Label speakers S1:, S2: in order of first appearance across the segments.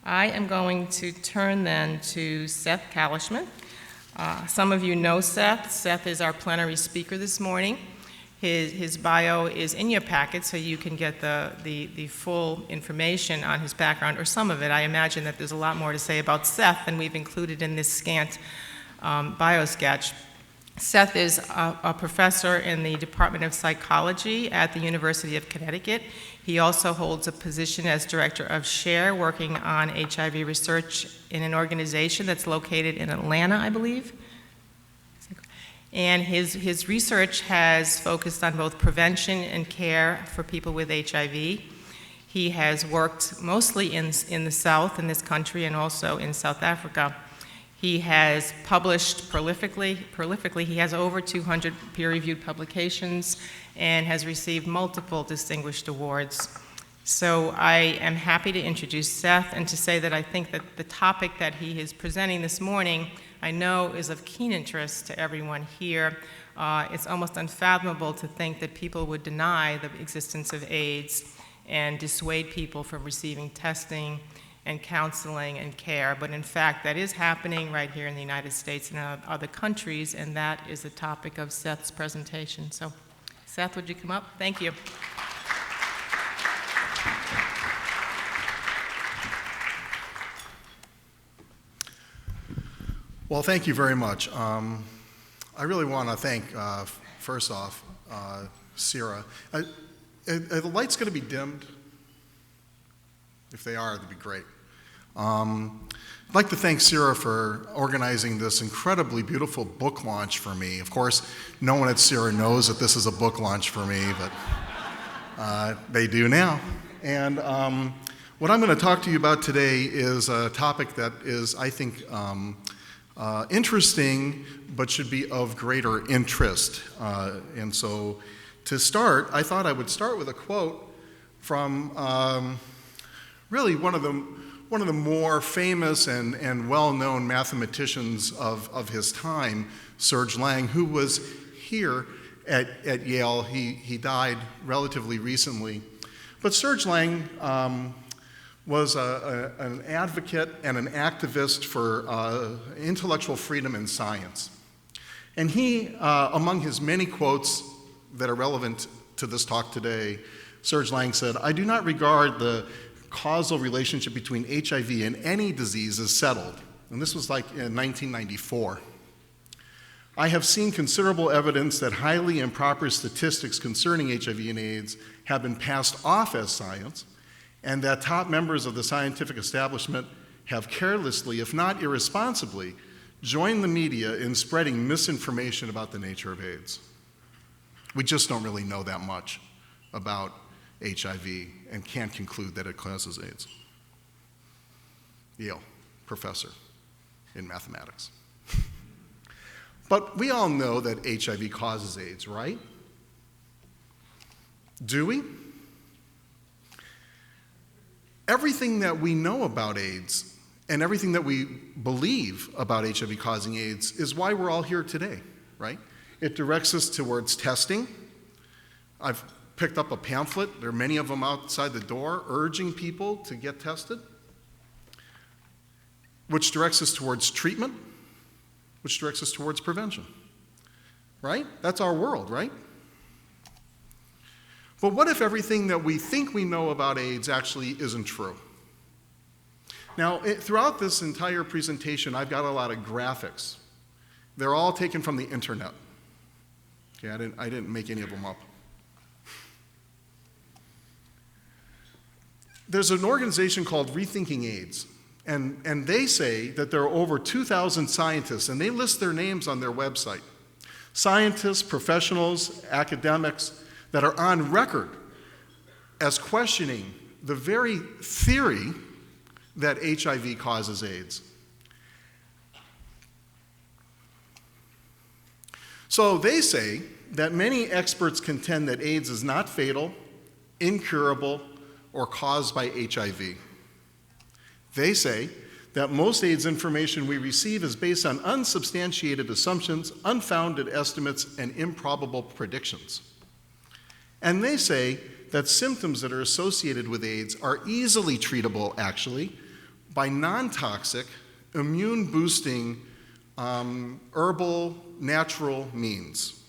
S1: I am going to turn then to Seth Kalichman. Some of you know Seth. Seth is our plenary speaker this morning. His bio is in your packet, so you can get the full information on his background, or some of it. I imagine that there's a lot more to say about Seth than we've included in this scant bio sketch. Seth is a professor in the Department of Psychology at the University of Connecticut. He also holds a position as director of SHARE, working on HIV research in an organization that's located in Atlanta, I believe. And his research has focused on both prevention and care for people with HIV. He has worked mostly in the South in this country and also in South Africa. He has published prolifically. He has over 200 peer-reviewed publications and has received multiple distinguished awards. So I am happy to introduce Seth and to say that I think that the topic that he is presenting this morning, I know is of keen interest to everyone here. It's almost unfathomable to think that people would deny the existence of AIDS and dissuade people from receiving testing and counseling and care, but in fact that is happening right here in the United States and in other countries, and that is the topic of Seth's presentation. So Seth, would you come up? Thank you.
S2: Well, thank you very much. I really want to thank, first off, CIRA. Are the lights going to be dimmed? If they are, that'd be great. I'd like to thank CIRA for organizing this incredibly beautiful book launch for me. Of course, no one at CIRA knows that this is a book launch for me, but they do now. And what I'm going to talk to you about today is a topic that is, I think, interesting, but should be of greater interest. And so to start, I thought I would start with a quote from really one of the more famous and well-known mathematicians of his time, Serge Lang, who was here at Yale. He died relatively recently. But Serge Lang was an advocate and an activist for intellectual freedom in science. And he, among his many quotes that are relevant to this talk today, Serge Lang said, "I do not regard the causal relationship between HIV and any disease as settled." And this was like in 1994. "I have seen considerable evidence that highly improper statistics concerning HIV and AIDS have been passed off as science, and that top members of the scientific establishment have carelessly, if not irresponsibly, joined the media in spreading misinformation about the nature of AIDS. We just don't really know that much about HIV and can't conclude that it causes AIDS." Yale professor in mathematics. But we all know that HIV causes AIDS, right? Do we? Everything that we know about AIDS and everything that we believe about HIV causing AIDS is why we're all here today, right? It directs us towards testing. I've picked up a pamphlet, there are many of them outside the door, urging people to get tested, which directs us towards treatment, which directs us towards prevention, right? That's our world, right? But what if everything that we think we know about AIDS actually isn't true? Now, throughout this entire presentation, I've got a lot of graphics. They're all taken from the internet. Okay, I didn't make any of them up. There's an organization called Rethinking AIDS, and they say that there are over 2,000 scientists, and they list their names on their website. Scientists, professionals, academics that are on record as questioning the very theory that HIV causes AIDS. So they say that many experts contend that AIDS is not fatal, incurable, or caused by HIV. They say that most AIDS information we receive is based on unsubstantiated assumptions, unfounded estimates, and improbable predictions. And they say that symptoms that are associated with AIDS are easily treatable, actually, by non-toxic, immune-boosting, herbal, natural means.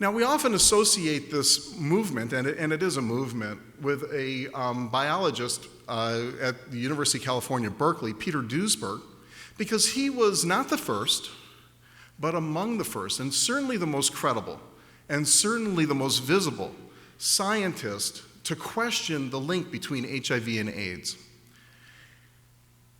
S2: Now, we often associate this movement, and it is a movement, with a biologist at the University of California, Berkeley, Peter Duesberg, because he was not the first, but among the first, and certainly the most credible, and certainly the most visible scientist to question the link between HIV and AIDS.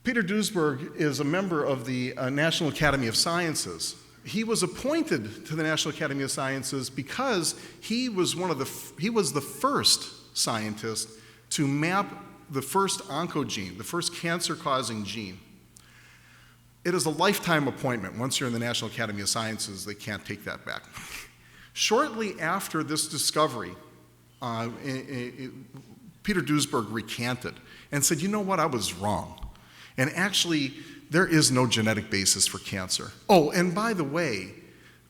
S2: Peter Duesberg is a member of the National Academy of Sciences. He was appointed to the National Academy of Sciences because he was the first scientist to map the first oncogene, the first cancer-causing gene. It is a lifetime appointment. Once you're in the National Academy of Sciences, they can't take that back. Shortly after this discovery, Peter Duesberg recanted and said, you know what, I was wrong. And actually, there is no genetic basis for cancer. Oh, and by the way,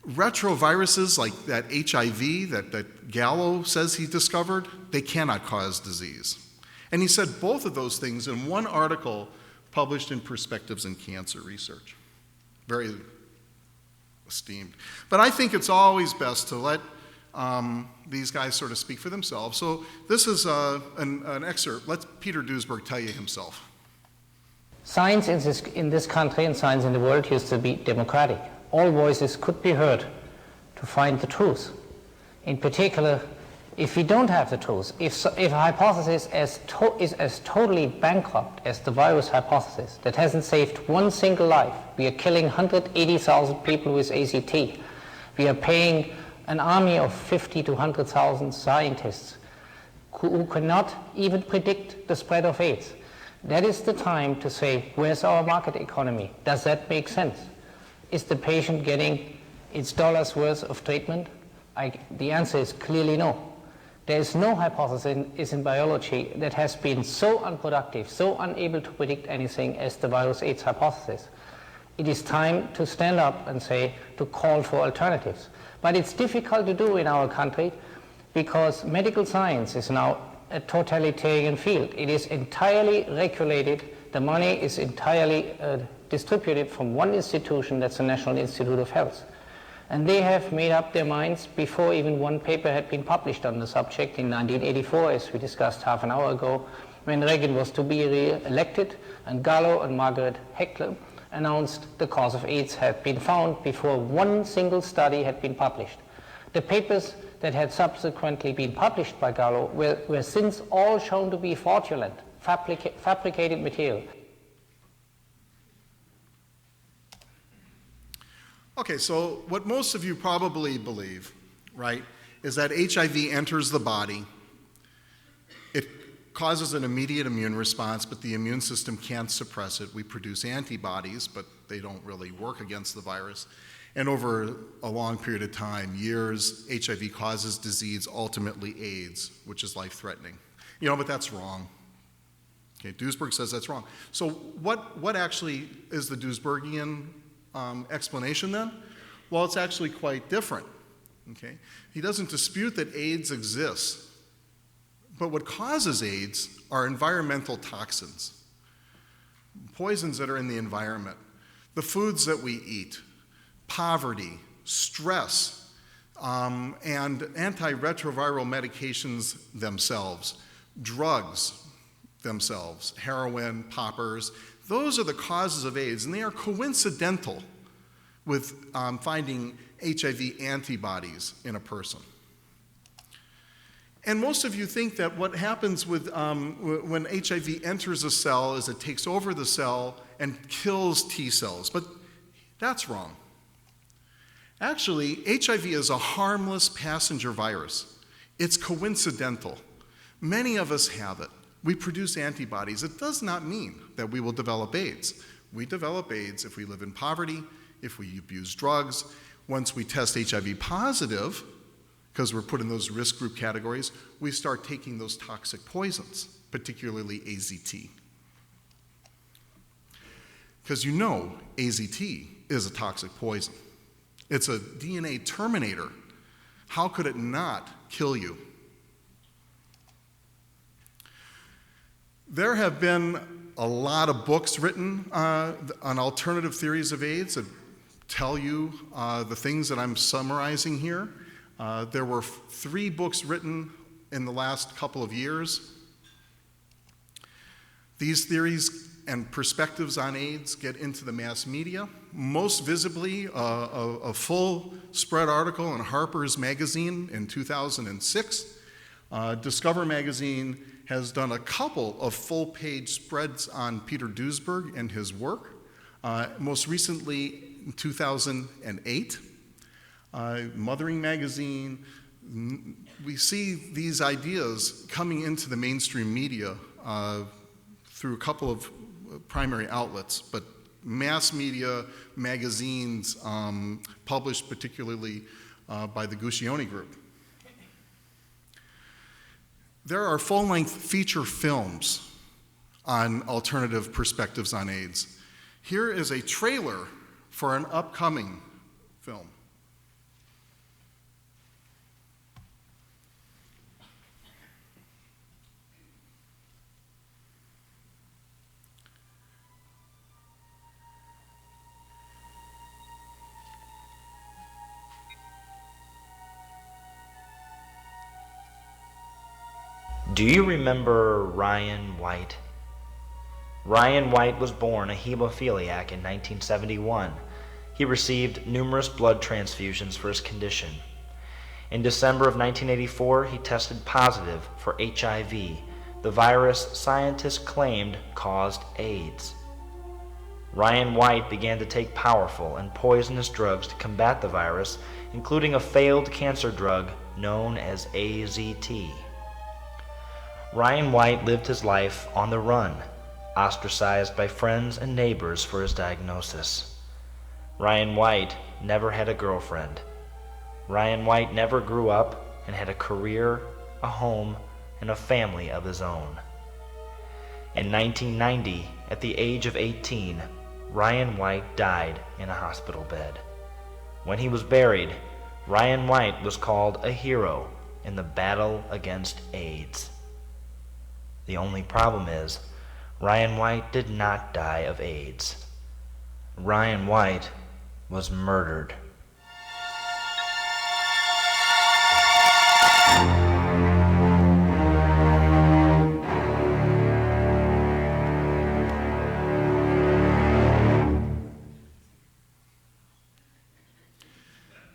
S2: retroviruses like that HIV that Gallo says he discovered, they cannot cause disease. And he said both of those things in one article published in Perspectives in Cancer Research. Very esteemed. But I think it's always best to let these guys sort of speak for themselves. So this is an excerpt. Let Peter Duesberg tell you himself.
S3: Science in this country and science in the world used to be democratic. All voices could be heard to find the truth. In particular, if we don't have the truth, if a hypothesis is as totally bankrupt as the virus hypothesis that hasn't saved one single life, we are killing 180,000 people with ACT, we are paying an army of 50 to 100,000 scientists who cannot even predict the spread of AIDS. That is the time to say, where's our market economy? Does that make sense? Is the patient getting its dollar's worth of treatment? The answer is clearly no. There is no hypothesis in biology that has been so unproductive, so unable to predict anything as the virus AIDS hypothesis. It is time to stand up and say, to call for alternatives. But it's difficult to do in our country because medical science is now a totalitarian field. It is entirely regulated. The money is entirely distributed from one institution, that's the National Institute of Health. And they have made up their minds before even one paper had been published on the subject in 1984, as we discussed half an hour ago, when Reagan was to be re-elected, and Gallo and Margaret Heckler announced the cause of AIDS had been found before one single study had been published. The papers that had subsequently been published by Gallo were since all shown to be fraudulent, fabricated material.
S2: Okay, so what most of you probably believe, right, is that HIV enters the body. It causes an immediate immune response, but the immune system can't suppress it. We produce antibodies, but they don't really work against the virus. And over a long period of time, years, HIV causes disease, ultimately AIDS, which is life-threatening. You know, but that's wrong. Okay, Duesberg says that's wrong. So what actually is the Duesbergian explanation then? Well, it's actually quite different. Okay, he doesn't dispute that AIDS exists, but what causes AIDS are environmental toxins, poisons that are in the environment, the foods that we eat, poverty, stress, and antiretroviral medications themselves, drugs themselves, heroin, poppers. Those are the causes of AIDS, and they are coincidental with finding HIV antibodies in a person. And most of you think that what happens with when HIV enters a cell is it takes over the cell and kills T cells, but that's wrong. Actually, HIV is a harmless passenger virus. It's coincidental. Many of us have it. We produce antibodies. It does not mean that we will develop AIDS. We develop AIDS if we live in poverty, if we abuse drugs. Once we test HIV positive, because we're put in those risk group categories, we start taking those toxic poisons, particularly AZT. Because you know AZT is a toxic poison. It's a DNA terminator. How could it not kill you? There have been a lot of books written on alternative theories of AIDS that tell you the things that I'm summarizing here. There were 3 books written in the last couple of years. These theories and perspectives on AIDS get into the mass media. Most visibly, a full spread article in Harper's Magazine in 2006. Discover Magazine has done a couple of full-page spreads on Peter Duesberg and his work. Most recently, in 2008, Mothering Magazine. We see these ideas coming into the mainstream media through a couple of primary outlets, but mass media, magazines, published particularly by the Guccione Group. There are full-length feature films on alternative perspectives on AIDS. Here is a trailer for an upcoming film.
S4: Do you remember Ryan White? Ryan White was born a hemophiliac in 1971. He received numerous blood transfusions for his condition. In December of 1984, he tested positive for HIV, the virus scientists claimed caused AIDS. Ryan White began to take powerful and poisonous drugs to combat the virus, including a failed cancer drug known as AZT. Ryan White lived his life on the run, ostracized by friends and neighbors for his diagnosis. Ryan White never had a girlfriend. Ryan White never grew up and had a career, a home, and a family of his own. In 1990, at the age of 18, Ryan White died in a hospital bed. When he was buried, Ryan White was called a hero in the battle against AIDS. The only problem is, Ryan White did not die of AIDS. Ryan White was murdered.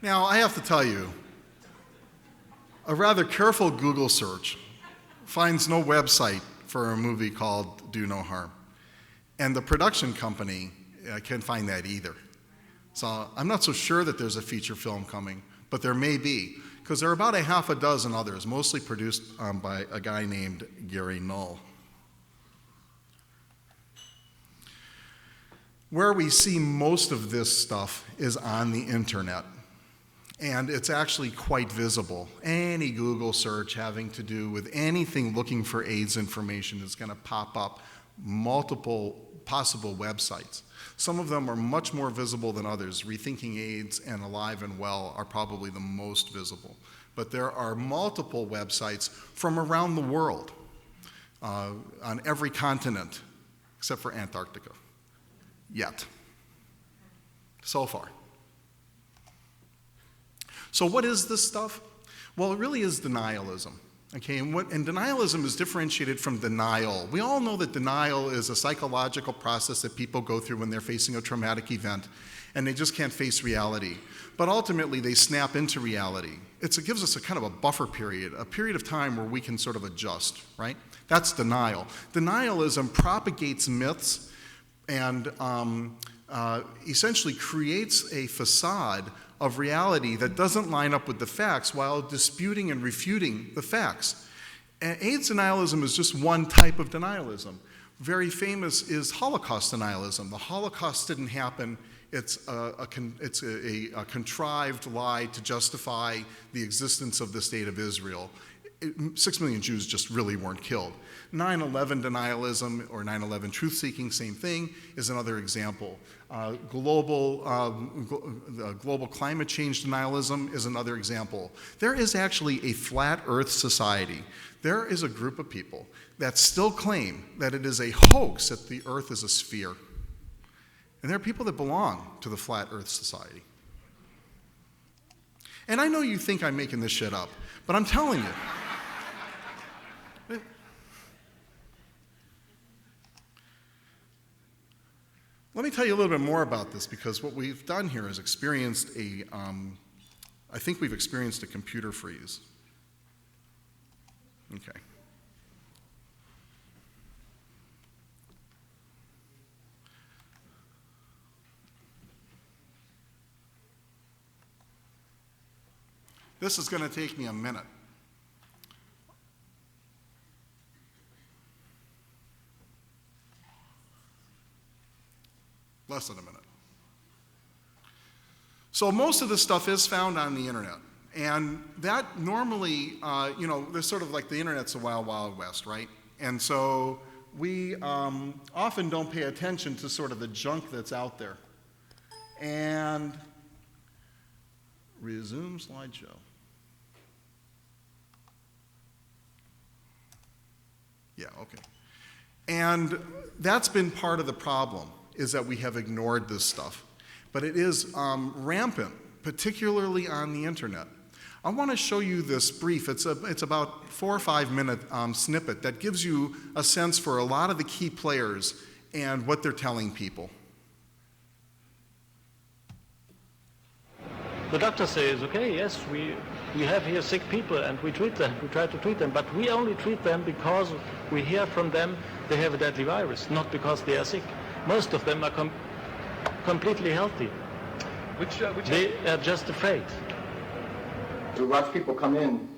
S2: Now, I have to tell you, a rather careful Google search finds no website for a movie called Do No Harm. And the production company can't find that either. So I'm not so sure that there's a feature film coming, but there may be, because there are about a half a dozen others, mostly produced by a guy named Gary Null. Where we see most of this stuff is on the internet. And it's actually quite visible. Any Google search having to do with anything looking for AIDS information is going to pop up multiple possible websites. Some of them are much more visible than others. Rethinking AIDS and Alive and Well are probably the most visible. But there are multiple websites from around the world, on every continent, except for Antarctica, yet, so far. So what is this stuff? Well, it really is denialism. Okay, and denialism is differentiated from denial. We all know that denial is a psychological process that people go through when they're facing a traumatic event, and they just can't face reality. But ultimately, they snap into reality. It gives us a kind of a buffer period, a period of time where we can sort of adjust, right? That's denial. Denialism propagates myths and essentially creates a facade of reality that doesn't line up with the facts while disputing and refuting the facts. And AIDS denialism is just one type of denialism. Very famous is Holocaust denialism. The Holocaust didn't happen. It's a contrived lie to justify the existence of the state of Israel. 6 million Jews just really weren't killed. 9/11 denialism or 9/11 truth-seeking, same thing, is another example. Global climate change denialism is another example. There is actually a flat earth society. There is a group of people that still claim that it is a hoax that the earth is a sphere. And there are people that belong to the flat earth society. And I know you think I'm making this shit up, but I'm telling you. Let me tell you a little bit more about this, because what we've done here is experienced I think we've experienced a computer freeze. Okay. This is going to take me a minute. Less than a minute. So most of this stuff is found on the internet. And that normally, there's sort of like the internet's a wild, wild west, right? And so we often don't pay attention to sort of the junk that's out there. And resume slideshow. Yeah, okay. And that's been part of the problem, is that we have ignored this stuff. But it is rampant, particularly on the internet. I want to show you this brief. It's about 4 or 5 minute snippet that gives you a sense for a lot of the key players and what they're telling people.
S5: The doctor says, okay, yes, we have here sick people and we treat them, we try to treat them, but we only treat them because we hear from them they have a deadly virus, not because they are sick. Most of them are completely healthy. They are just afraid.
S6: So lots of people come in,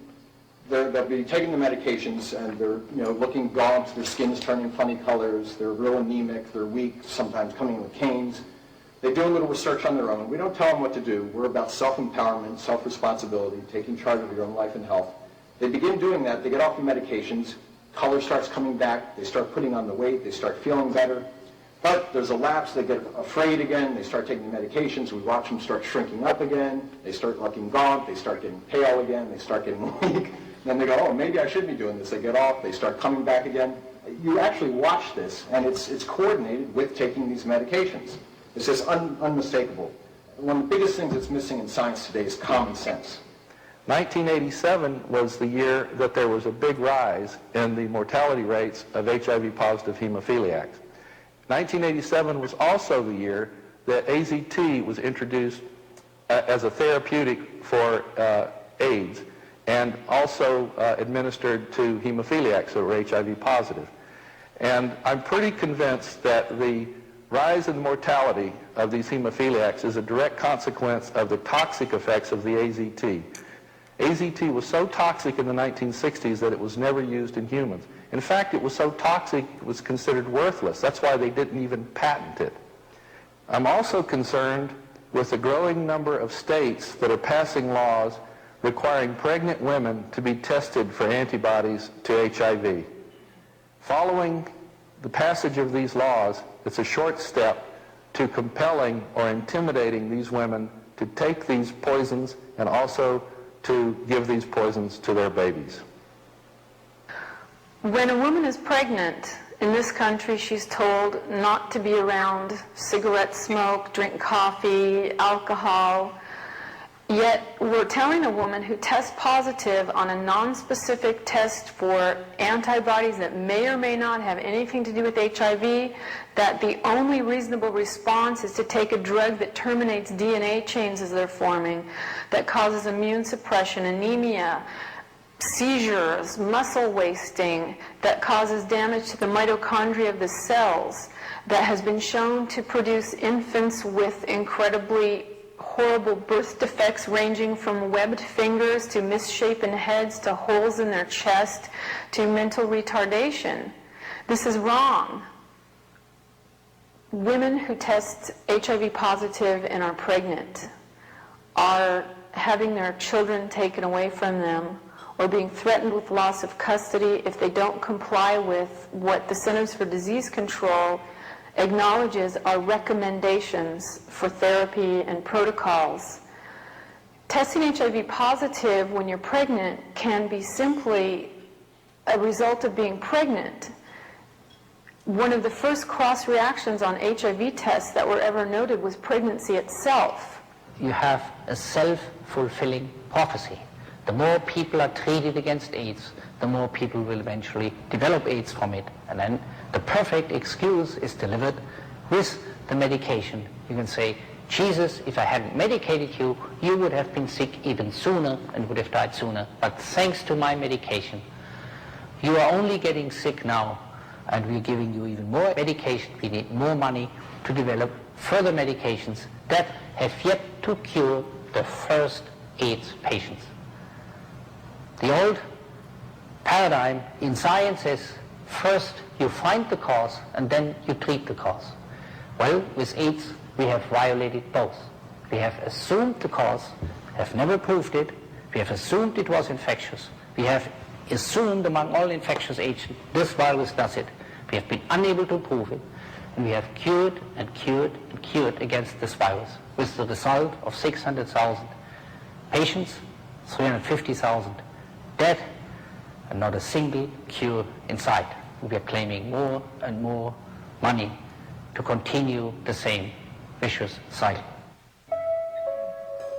S6: they'll be taking the medications and they're looking gaunt, their skin's turning funny colors, they're real anemic, they're weak, sometimes coming with canes. They do a little research on their own. We don't tell them what to do. We're about self-empowerment, self-responsibility, taking charge of your own life and health. They begin doing that, they get off the medications, color starts coming back, they start putting on the weight, they start feeling better. But there's a lapse, they get afraid again, they start taking the medications, we watch them start shrinking up again, they start looking gaunt, they start getting pale again, they start getting weak. Then they go, oh, maybe I should be doing this. They get off, they start coming back again. You actually watch this, and it's coordinated with taking these medications. It's just unmistakable. One of the biggest things that's missing in science today is common sense.
S5: 1987 was the year that there was a big rise in the mortality rates of HIV-positive hemophiliacs. 1987 was also the year that AZT was introduced as a therapeutic for AIDS and also administered to hemophiliacs who were HIV positive. And I'm pretty convinced that the rise in the mortality of these hemophiliacs is a direct consequence of the toxic effects of the AZT. AZT was so toxic in the 1960s that it was never used in humans. In fact, it was so toxic it was considered worthless. That's why they didn't even patent it. I'm also concerned with the growing number of states that are passing laws requiring pregnant women to be tested for antibodies to HIV. Following the passage of these laws, it's a short step to compelling or intimidating these women to take these poisons and also to give these poisons to their babies.
S7: When a woman is pregnant in this country, she's told not to be around cigarette smoke, drink coffee, alcohol. Yet we're telling a woman who tests positive on a non-specific test for antibodies that may or may not have anything to do with HIV that the only reasonable response is to take a drug that terminates DNA chains as they're forming, that causes immune suppression, anemia, seizures, muscle wasting, that causes damage to the mitochondria of the cells, that has been shown to produce infants with incredibly horrible birth defects ranging from webbed fingers to misshapen heads to holes in their chest to mental retardation. This is wrong. Women who test HIV positive and are pregnant are having their children taken away from them or being threatened with loss of custody if they don't comply with what the Centers for Disease Control acknowledges are recommendations for therapy and protocols. Testing HIV positive when you're pregnant can be simply a result of being pregnant. One of the first cross reactions on HIV tests that were ever noted was pregnancy itself.
S3: You have a self-fulfilling prophecy. The more people are treated against AIDS, the more people will eventually develop AIDS from it. And then the perfect excuse is delivered with the medication. You can say, Jesus, if I hadn't medicated you, you would have been sick even sooner and would have died sooner. But thanks to my medication, you are only getting sick now, and we're giving you even more medication. We need more money to develop further medications that have yet to cure the first AIDS patients. The old paradigm in science is first you find the cause and then you treat the cause. Well, with AIDS, we have violated both. We have assumed the cause, have never proved it. We have assumed it was infectious. We have assumed among all infectious agents, this virus does it. We have been unable to prove it. And we have cured and cured and cured against this virus, with the result of 600,000 patients, 350,000 dead, and not a single cure in sight. We are claiming more and more money to continue the same vicious cycle.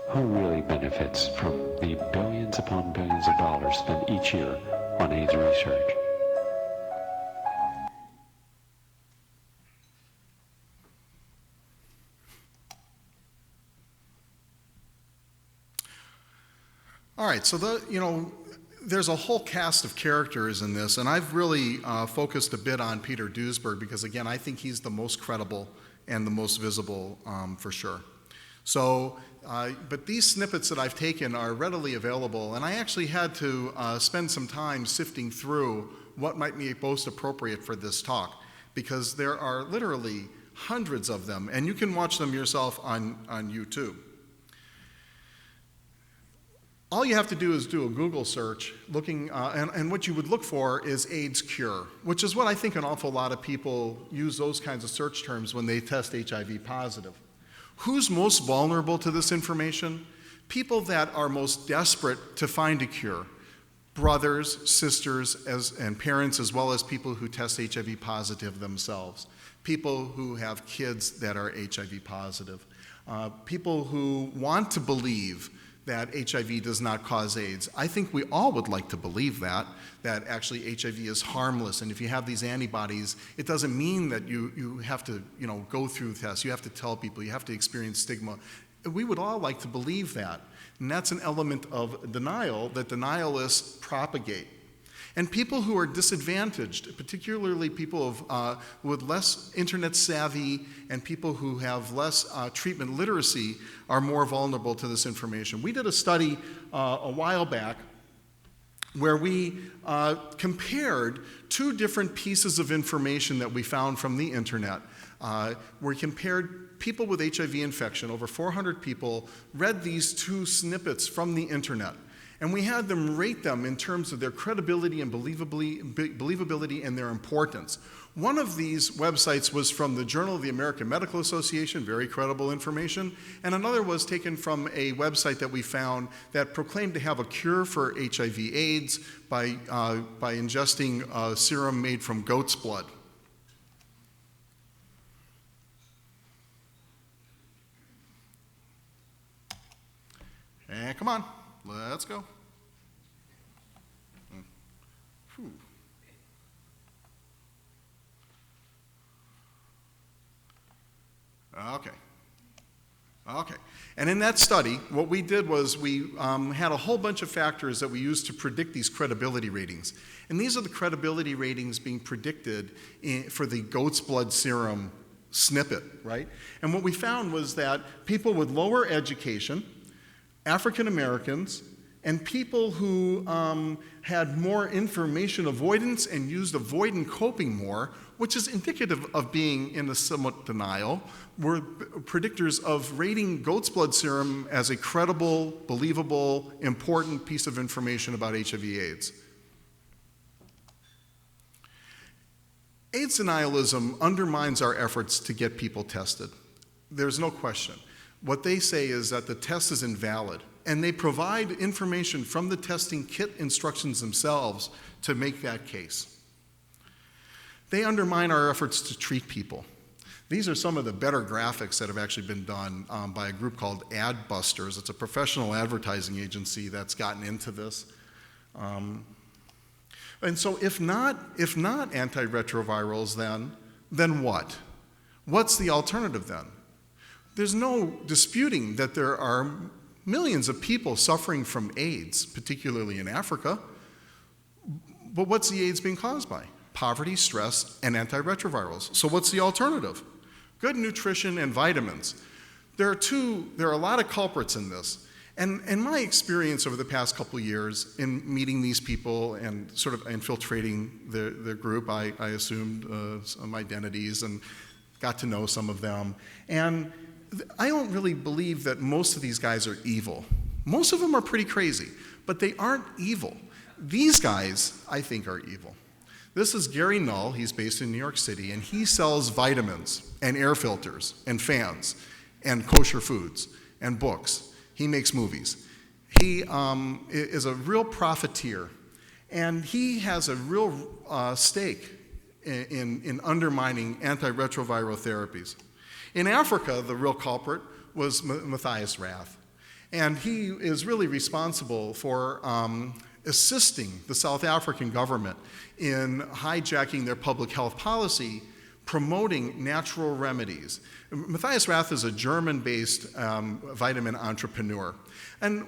S8: Who really benefits from the billions upon billions of dollars spent each year on AIDS research?
S2: All right, so there's a whole cast of characters in this, and I've really focused a bit on Peter Duesberg because, again, I think he's the most credible and the most visible for sure. So, but these snippets that I've taken are readily available, and I actually had to spend some time sifting through what might be most appropriate for this talk, because there are literally hundreds of them, and you can watch them yourself on YouTube. All you have to do is do a Google search looking, and what you would look for is AIDS cure, which is what I think an awful lot of people use those kinds of search terms when they test HIV positive. Who's most vulnerable to this information? People that are most desperate to find a cure. Brothers, sisters, and parents, as well as people who test HIV positive themselves. People who have kids that are HIV positive. People who want to believe that HIV does not cause AIDS. I think we all would like to believe that actually HIV is harmless, and if you have these antibodies, it doesn't mean that you have to go through tests, you have to tell people, you have to experience stigma. We would all like to believe that, and that's an element of denial that denialists propagate. And people who are disadvantaged, particularly people with less internet savvy and people who have less treatment literacy, are more vulnerable to this information. We did a study a while back where we compared two different pieces of information that we found from the internet. We compared people with HIV infection, over 400 people, read these two snippets from the internet. And we had them rate them in terms of their credibility and believability and their importance. One of these websites was from the Journal of the American Medical Association, very credible information, and another was taken from a website that we found that proclaimed to have a cure for HIV/AIDS by ingesting a serum made from goat's blood. And come on. Let's go. Whew. Okay. And in that study, what we did was we had a whole bunch of factors that we used to predict these credibility ratings. And these are the credibility ratings being predicted for the goat's blood serum snippet, right? And what we found was that people with lower education, African Americans, and people who had more information avoidance and used avoidant coping more, which is indicative of being in a somewhat denial, were predictors of rating goat's blood serum as a credible, believable, important piece of information about HIV/AIDS. AIDS denialism undermines our efforts to get people tested. There's no question. What they say is that the test is invalid, and they provide information from the testing kit instructions themselves to make that case. They undermine our efforts to treat people. These are some of the better graphics that have actually been done by a group called Adbusters. It's a professional advertising agency that's gotten into this. And so if not antiretrovirals, then what? What's the alternative then? There's no disputing that there are millions of people suffering from AIDS, particularly in Africa. But what's the AIDS being caused by? Poverty, stress, and antiretrovirals. So what's the alternative? Good nutrition and vitamins. There are a lot of culprits in this. And in my experience over the past couple of years in meeting these people and sort of infiltrating their group, I assumed some identities and got to know some of them. And I don't really believe that most of these guys are evil. Most of them are pretty crazy, but they aren't evil. These guys, I think, are evil. This is Gary Null. He's based in New York City, and he sells vitamins and air filters and fans and kosher foods and books. He makes movies. He is a real profiteer, and he has a real stake in undermining antiretroviral therapies. In Africa, the real culprit was Matthias Rath, and he is really responsible for assisting the South African government in hijacking their public health policy, promoting natural remedies. Matthias Rath is a German-based vitamin entrepreneur. And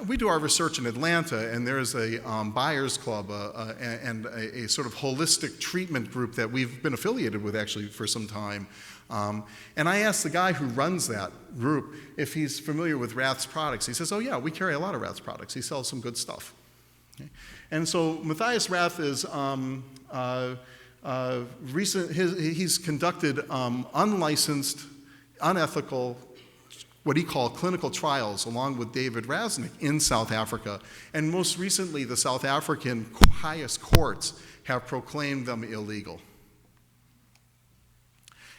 S2: we do our research in Atlanta, and there's a buyers club and a sort of holistic treatment group that we've been affiliated with actually for some time. And I asked the guy who runs that group if he's familiar with Rath's products. He says, oh yeah, we carry a lot of Rath's products. He sells some good stuff. Okay? And so Matthias Rath is he's conducted unlicensed, unethical, what he called clinical trials along with David Raznick in South Africa. And most recently, the South African highest courts have proclaimed them illegal.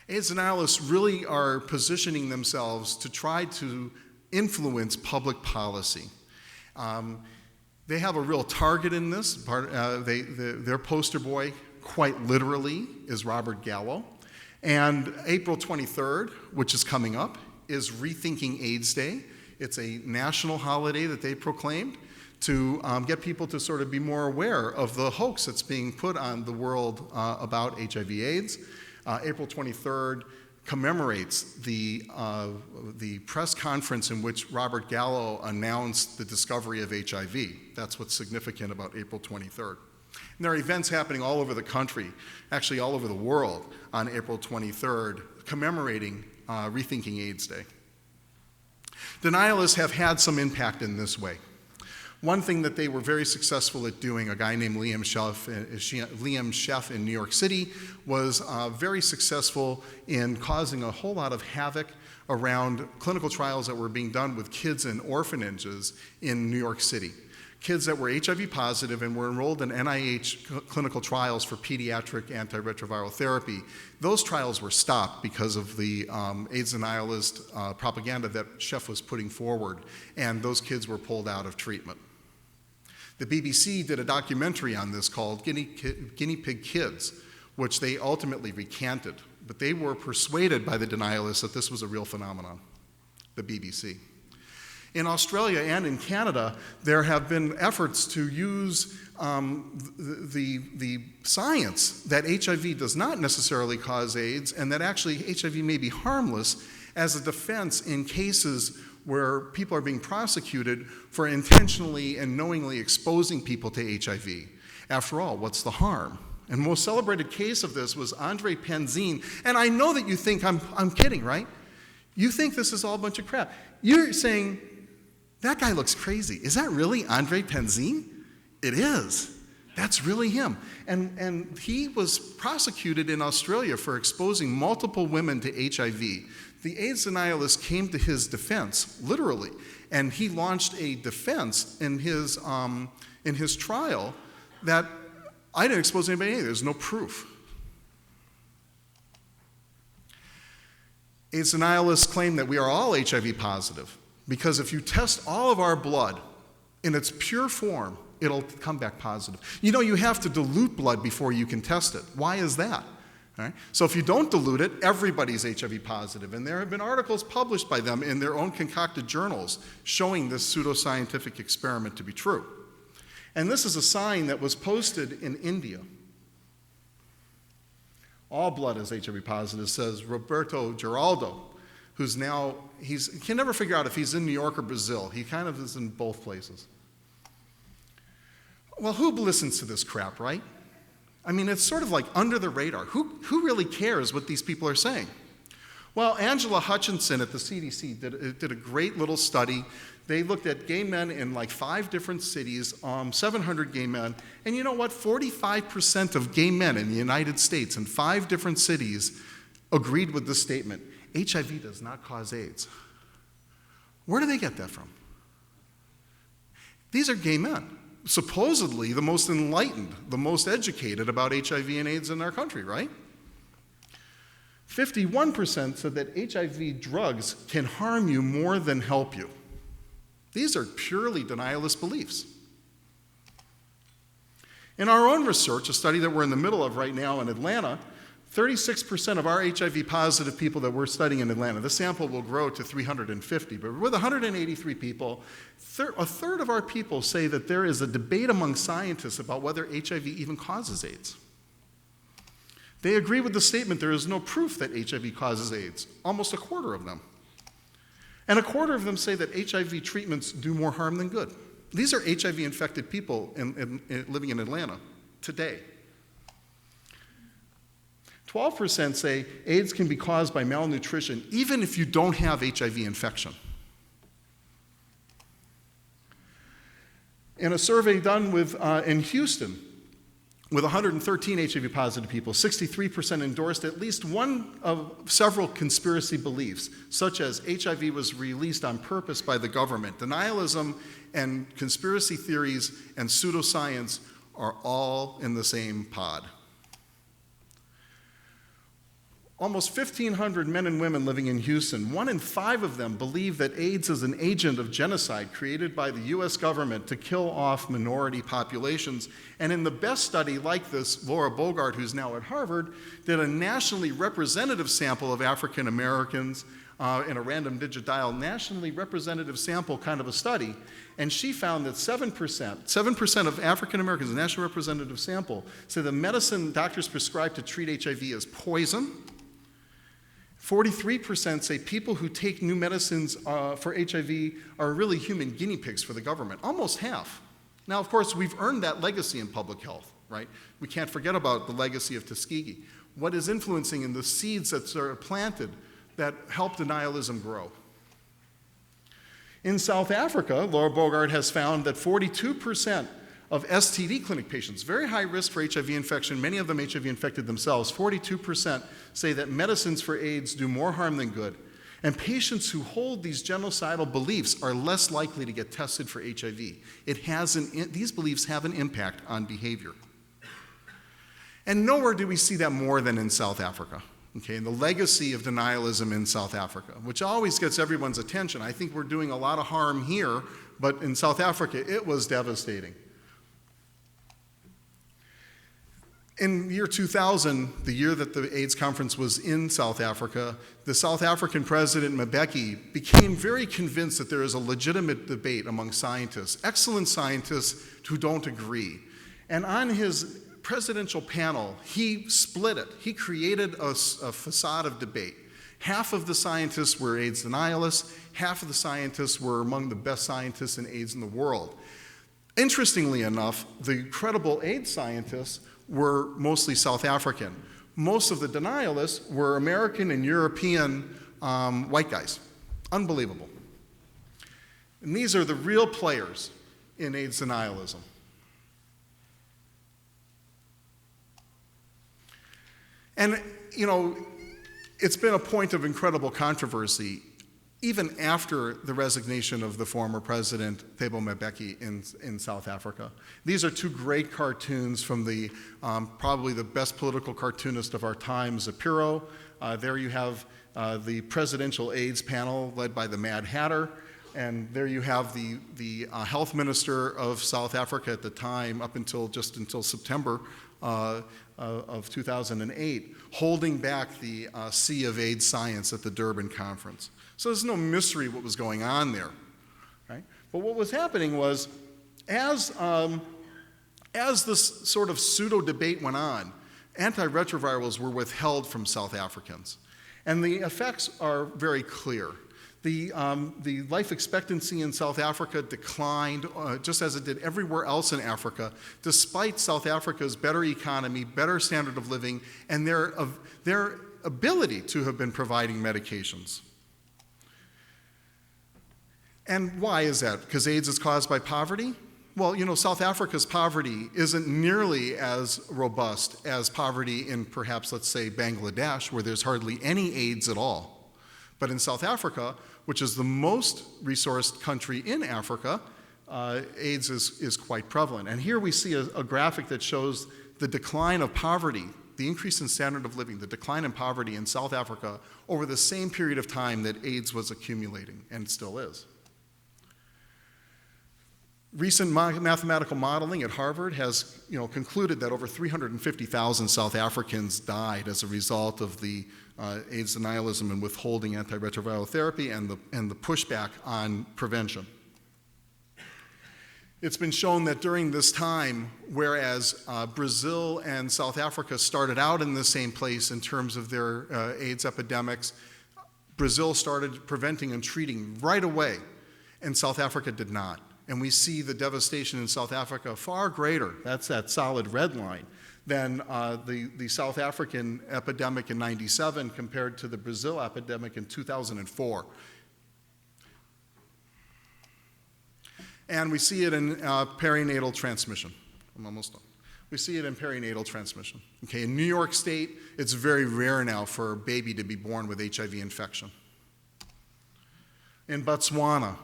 S2: AIDS denialists really are positioning themselves to try to influence public policy. They have a real target in this. Their poster boy, quite literally, is Robert Gallo. And April 23rd, which is coming up, is Rethinking AIDS Day. It's a national holiday that they proclaimed to get people to sort of be more aware of the hoax that's being put on the world about HIV/AIDS. April 23rd commemorates the press conference in which Robert Gallo announced the discovery of HIV. That's what's significant about April 23rd. And there are events happening all over the country, actually all over the world, on April 23rd, commemorating Rethinking AIDS Day. Denialists have had some impact in this way. One thing that they were very successful at doing, a guy named Liam Sheff in New York City, was very successful in causing a whole lot of havoc around clinical trials that were being done with kids in orphanages in New York City. Kids that were HIV positive and were enrolled in NIH clinical trials for pediatric antiretroviral therapy. Those trials were stopped because of the AIDS denialist propaganda that Sheff was putting forward, and those kids were pulled out of treatment. The BBC did a documentary on this called Guinea Pig Kids, which they ultimately recanted, but they were persuaded by the denialists that this was a real phenomenon, the BBC. In Australia and in Canada, there have been efforts to use the science that HIV does not necessarily cause AIDS and that actually HIV may be harmless as a defense in cases where people are being prosecuted for intentionally and knowingly exposing people to HIV. After all, what's the harm? And the most celebrated case of this was Andre Penzine. And I know that you think I'm kidding, right? You think this is all a bunch of crap. You're saying That guy looks crazy. Is that really Andre Penzine? It is. That's really him. And he was prosecuted in Australia for exposing multiple women to HIV. The AIDS denialist came to his defense, literally, and he launched a defense in his trial that I didn't expose anybody to anything. There's no proof. AIDS denialists claim that we are all HIV positive because if you test all of our blood in its pure form, it'll come back positive. You know, you have to dilute blood before you can test it. Why is that? All right? So if you don't dilute it, everybody's HIV positive. And there have been articles published by them in their own concocted journals showing this pseudoscientific experiment to be true. And this is a sign that was posted in India. All blood is HIV positive, says Roberto Giraldo, who's now, he can never figure out if he's in New York or Brazil. He kind of is in both places. Well, who listens to this crap, right? I mean, it's sort of like under the radar. Who really cares what these people are saying? Well, Angela Hutchinson at the CDC did a great little study. They looked at gay men in like 5 different cities, 700 gay men. And you know what? 45% of gay men in the United States in 5 different cities agreed with this statement. HIV does not cause AIDS. Where do they get that from? These are gay men, supposedly the most enlightened, the most educated about HIV and AIDS in our country, right? 51% said that HIV drugs can harm you more than help you. These are purely denialist beliefs. In our own research, a study that we're in the middle of right now in Atlanta, 36% of our HIV positive people that we're studying in Atlanta, the sample will grow to 350, but with 183 people, a third of our people say that there is a debate among scientists about whether HIV even causes AIDS. They agree with the statement there is no proof that HIV causes AIDS, almost a quarter of them. And a quarter of them say that HIV treatments do more harm than good. These are HIV-infected people living in Atlanta today. 12% say AIDS can be caused by malnutrition even if you don't have HIV infection. In a survey done in Houston, with 113 HIV-positive people, 63% endorsed at least one of several conspiracy beliefs, such as HIV was released on purpose by the government. Denialism and conspiracy theories and pseudoscience are all in the same pod. Almost 1,500 men and women living in Houston, 1 in 5 of them believe that AIDS is an agent of genocide created by the US government to kill off minority populations. And in the best study like this, Laura Bogart, who's now at Harvard, did a nationally representative sample of African Americans in a random digit dial, nationally representative sample kind of a study. And she found that 7% of African Americans, a national representative sample, say the medicine doctors prescribe to treat HIV is poison. 43% say people who take new medicines for HIV are really human guinea pigs for the government, almost half. Now, of course, we've earned that legacy in public health, right? We can't forget about the legacy of Tuskegee. What is influencing in the seeds that are planted that help denialism grow? In South Africa, Laura Bogart has found that 42% of STD clinic patients, very high risk for HIV infection, many of them HIV infected themselves, 42% say that medicines for AIDS do more harm than good. And patients who hold these genocidal beliefs are less likely to get tested for HIV. These beliefs have an impact on behavior. And nowhere do we see that more than in South Africa. Okay, and the legacy of denialism in South Africa, which always gets everyone's attention. I think we're doing a lot of harm here, but in South Africa, it was devastating. In the year 2000, the year that the AIDS conference was in South Africa, the South African president, Mbeki, became very convinced that there is a legitimate debate among scientists, excellent scientists who don't agree. And on his presidential panel, he split it. He created a facade of debate. Half of the scientists were AIDS denialists, half of the scientists were among the best scientists in AIDS in the world. Interestingly enough, the credible AIDS scientists were mostly South African. Most of the denialists were American and European white guys. Unbelievable. And these are the real players in AIDS denialism. And, you know, it's been a point of incredible controversy even after the resignation of the former president, Thabo Mbeki, in South Africa. These are two great cartoons from the probably the best political cartoonist of our time, Zapiro. There you have the presidential AIDS panel led by the Mad Hatter. And there you have the health minister of South Africa at the time, up until September of 2008, holding back the sea of AIDS science at the Durban conference. So there's no mystery what was going on there, right? But what was happening was, as this sort of pseudo debate went on, antiretrovirals were withheld from South Africans, and the effects are very clear. The life expectancy in South Africa declined, just as it did everywhere else in Africa, despite South Africa's better economy, better standard of living, and their ability to have been providing medications. And why is that? Because AIDS is caused by poverty? Well, you know, South Africa's poverty isn't nearly as robust as poverty in perhaps, let's say, Bangladesh, where there's hardly any AIDS at all. But in South Africa, which is the most resourced country in Africa, AIDS is quite prevalent. And here we see a graphic that shows the decline of poverty, the increase in standard of living, the decline in poverty in South Africa over the same period of time that AIDS was accumulating, and still is. Recent mathematical modeling at Harvard has concluded that over 350,000 South Africans died as a result of the AIDS denialism and withholding antiretroviral therapy and the pushback on prevention. It's been shown that during this time, whereas Brazil and South Africa started out in the same place in terms of their AIDS epidemics, Brazil started preventing and treating right away, and South Africa did not. And we see the devastation in South Africa far greater, that's that solid red line, than the South African epidemic in '97 compared to the Brazil epidemic in 2004. And we see it in perinatal transmission. I'm almost done. We see it in perinatal transmission. Okay, in New York State, it's very rare now for a baby to be born with HIV infection. In Botswana,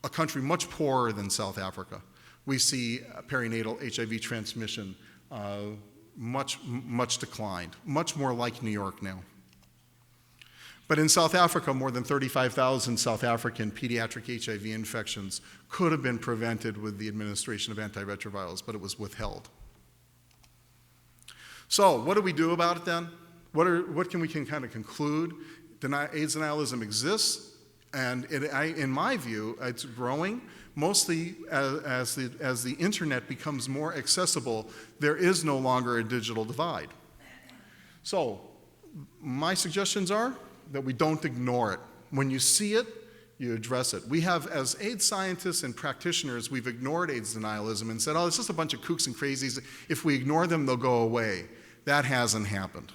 S2: a country much poorer than South Africa, we see perinatal HIV transmission much declined, much more like New York now. But in South Africa, more than 35,000 South African pediatric HIV infections could have been prevented with the administration of antiretrovirals, but it was withheld. So what do we do about it then? What can we kind of conclude? AIDS denialism exists. And in my view, it's growing. Mostly as the internet becomes more accessible, there is no longer a digital divide. So my suggestions are that we don't ignore it. When you see it, you address it. We have, as AIDS scientists and practitioners, we've ignored AIDS denialism and said, oh, it's just a bunch of kooks and crazies. If we ignore them, they'll go away. That hasn't happened.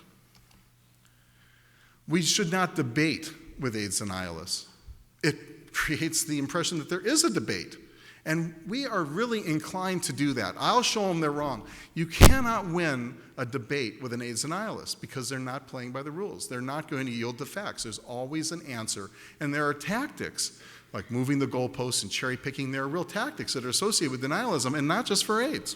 S2: We should not debate with AIDS denialists. It creates the impression that there is a debate. And we are really inclined to do that. I'll show them they're wrong. You cannot win a debate with an AIDS denialist because they're not playing by the rules. They're not going to yield to facts. There's always an answer. And there are tactics, like moving the goalposts and cherry picking. There are real tactics that are associated with denialism, and not just for AIDS.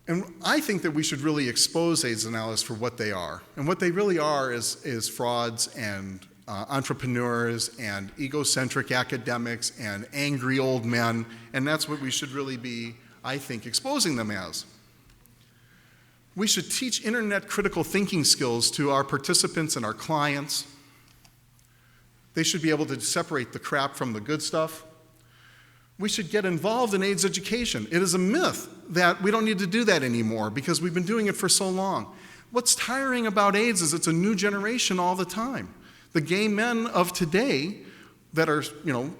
S2: And I think that we should really expose AIDS denialists for what they are. And what they really are is frauds and entrepreneurs and egocentric academics and angry old men, and that's what we should really be, I think, exposing them as. We should teach internet critical thinking skills to our participants and our clients. They should be able to separate the crap from the good stuff. We should get involved in AIDS education. It is a myth that we don't need to do that anymore because we've been doing it for so long. What's tiring about AIDS is it's a new generation all the time. The gay men of today that are,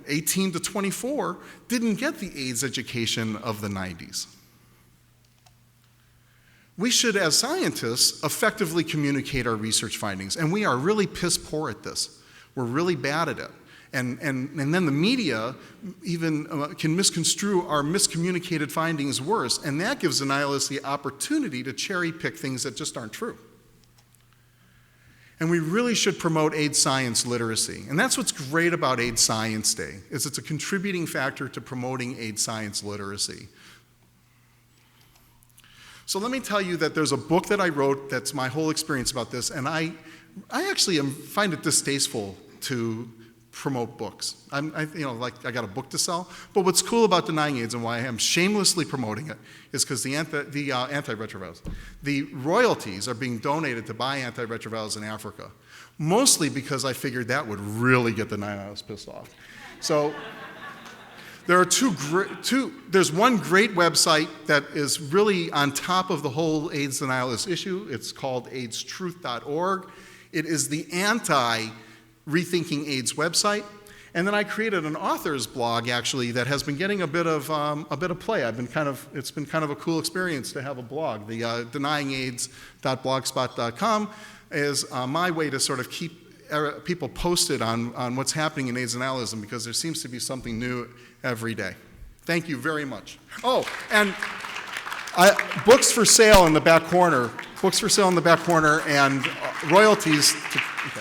S2: 18 to 24 didn't get the AIDS education of the 90s. We should, as scientists, effectively communicate our research findings, and we are really piss poor at this. We're really bad at it. And then the media even can misconstrue our miscommunicated findings worse, and that gives denialists the opportunity to cherry pick things that just aren't true. And we really should promote AIDS science literacy. And that's what's great about AIDS Science Day, is it's a contributing factor to promoting AIDS science literacy. So let me tell you that there's a book that I wrote that's my whole experience about this, and I actually find it distasteful to promote books. I got a book to sell, but what's cool about denying AIDS and why I am shamelessly promoting it is because the antiretrovirals, the royalties are being donated to buy antiretrovirals in Africa, mostly because I figured that would really get the denialists pissed off. So there are there's one great website that is really on top of the whole AIDS denialist issue. It's called AIDStruth.org. It is the anti-Rethinking AIDS website. And then I created an author's blog, actually, that has been getting a bit of play. It's been kind of a cool experience to have a blog. The denyingaids.blogspot.com is my way to sort of keep people posted on what's happening in AIDS denialism, because there seems to be something new every day. Thank you very much. Oh, and books for sale in the back corner. Books for sale in the back corner, and royalties. Okay.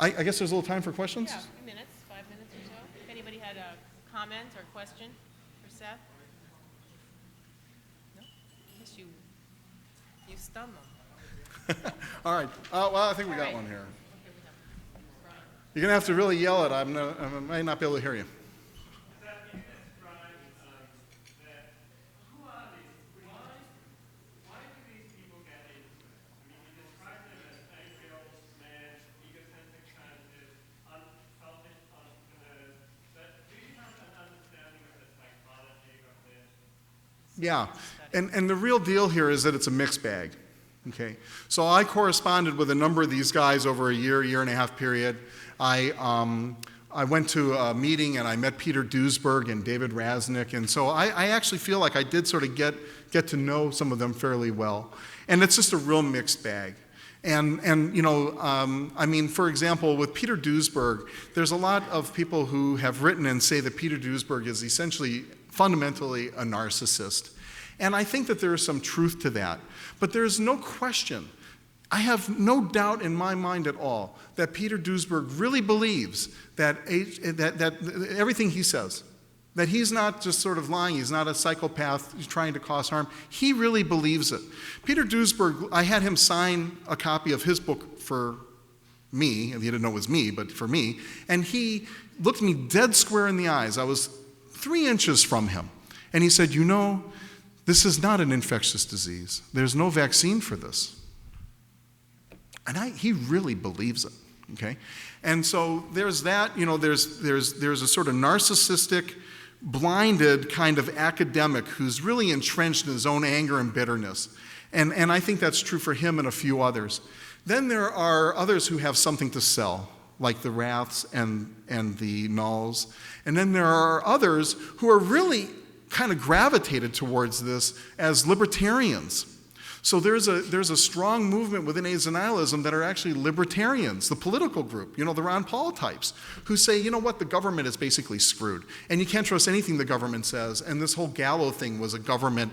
S2: I guess there's a little time for questions?
S1: Yeah, a few minutes, 5 minutes or so. If anybody had a comment or question for Seth? No? I guess you stunned them.
S2: All right. Well, I think we got one here. You're going to have to really yell it. I might not be able to hear you. Yeah, and the real deal here is that it's a mixed bag, okay? So I corresponded with a number of these guys over a year and a half period. I went to a meeting and I met Peter Duesberg and David Raznick, and so I actually feel like I did sort of get to know some of them fairly well. And it's just a real mixed bag. And I mean, for example, with Peter Duesberg, there's a lot of people who have written and say that Peter Duesberg is essentially fundamentally a narcissist. And I think that there is some truth to that. But there is no question, I have no doubt in my mind at all, that Peter Duesberg really believes that everything he says, that he's not just sort of lying, he's not a psychopath who's trying to cause harm. He really believes it. Peter Duesberg, I had him sign a copy of his book for me, and he didn't know it was me, but for me, and he looked me dead square in the eyes. I was 3 inches from him. And he said, you know, this is not an infectious disease. There's no vaccine for this. And he really believes it, okay? And so there's that, there's a sort of narcissistic, blinded kind of academic who's really entrenched in his own anger and bitterness. And I think that's true for him and a few others. Then there are others who have something to sell, like the Raths and the Nulls. And then there are others who are really kind of gravitated towards this as libertarians. So there's a strong movement within AIDS denialism that are actually libertarians, the political group, the Ron Paul types, who say, you know what, the government is basically screwed. And you can't trust anything the government says. And this whole Gallo thing was a government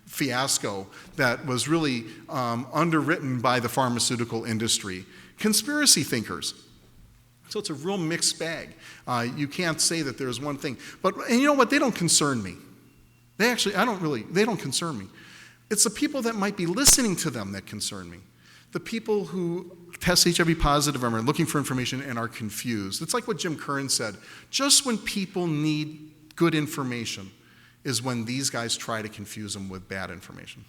S2: fiasco that was really underwritten by the pharmaceutical industry. Conspiracy thinkers. So it's a real mixed bag. You can't say that there's one thing. And you know what? They don't concern me. They don't concern me. It's the people that might be listening to them that concern me. The people who test HIV positive and are looking for information and are confused. It's like what Jim Curran said. Just when people need good information is when these guys try to confuse them with bad information.